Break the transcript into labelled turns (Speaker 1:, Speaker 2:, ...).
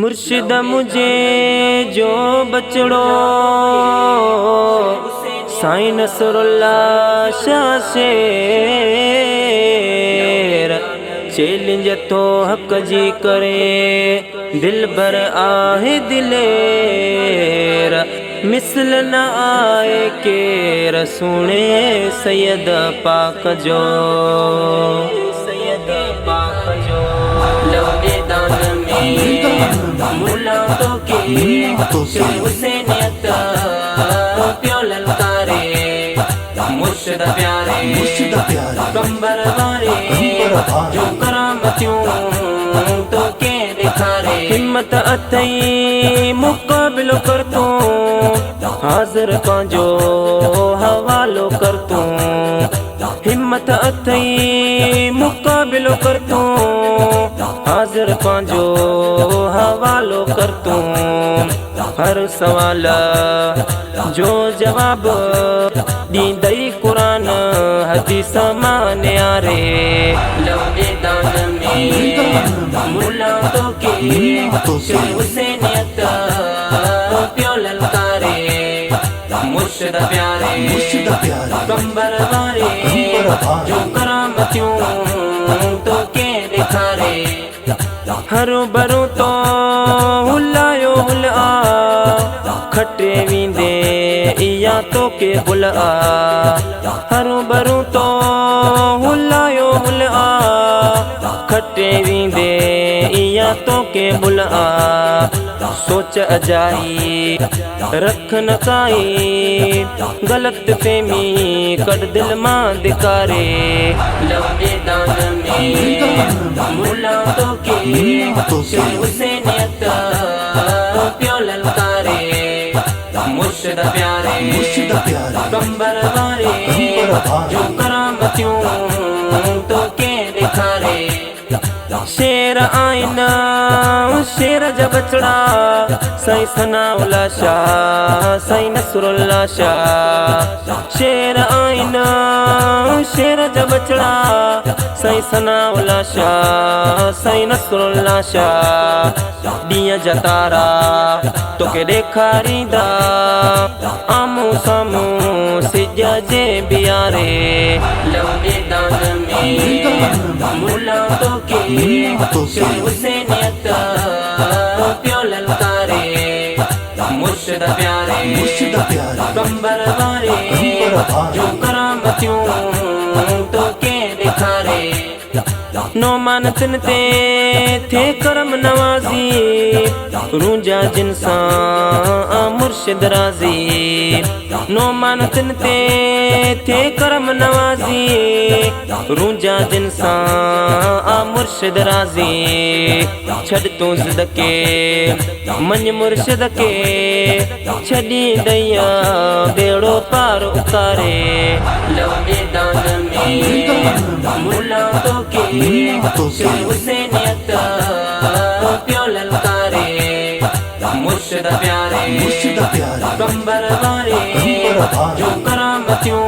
Speaker 1: मुर्शिद मुझे जो बचड़ो साईं नसरुल्लाह शाह शेर चैलेंज तो हक जी करे दिल भर आहे दिलेर मिसल न आए केर सुने सैयद पाक जो लौने दान में मुला तो के हुसैनियत प्यो ललकारे मुर्शिद प्यारे कंबर वारे जो करामतियों तो के दिखारे हिम्मत अथई मुकाबिलो कर तू हाजिर पांजो हवालो कर तू हिम्मत अथई मुकाबिलो कर तू हाजिर पांजो हवालो कर तू हर सवाल जो जवाब दींदई कुरान हदीस माने आरे लौने दान में मुला तो के हुसैनियत प्यो ललकारे मुर्शिद प्यारे कंबर वारे जो करामतियों तो के दिखारे हरो भरो तो हुलायो हुला खटे वींदे इया तो के बुला हरो भरो तो हुलायो हुला खटे वींदे इया तो के बुला सोच अजाई रख न काई गलत फहमी कट दिल मां दिकारे लौने दान में मुला तो के हुसैनियत प्यो ललकारे मुर्शिद प्यारे कंबर वारे जो करामतियों तो के दिखारे शेर आईना शेर जब चढ़ा साईं सनाउल्लाह शाह साईं नसरुल्लाह शाह शेर आईना शेर जब चढ़ा साईं सनाउल्लाह शाह साईं नसरुल्लाह शाह दिया जतारा तो के देखारीदा आमू सामू सिजा जे बियारे लौने दान में मुला तो के हुसैनियत प्यो ललकारे मुर्शिद प्यारे कंबर वारे जो करामतियों तो के दिखारे नो मानतन ते थे करम नवाजी रूंजा जिनसा मुर्शिद राजी नो मानतन ते थे करम नवाजी रूंजा जिनसा मुर्शिद राजी छड़ तू जिद के मन मुर्शिद के छड़ी दैया बेड़ो पार उतारे लौने दान में मुला तो के हुसैनियत प्यो ललकारे मुर्शिद प्यारे कंबर वारे जो करामतियों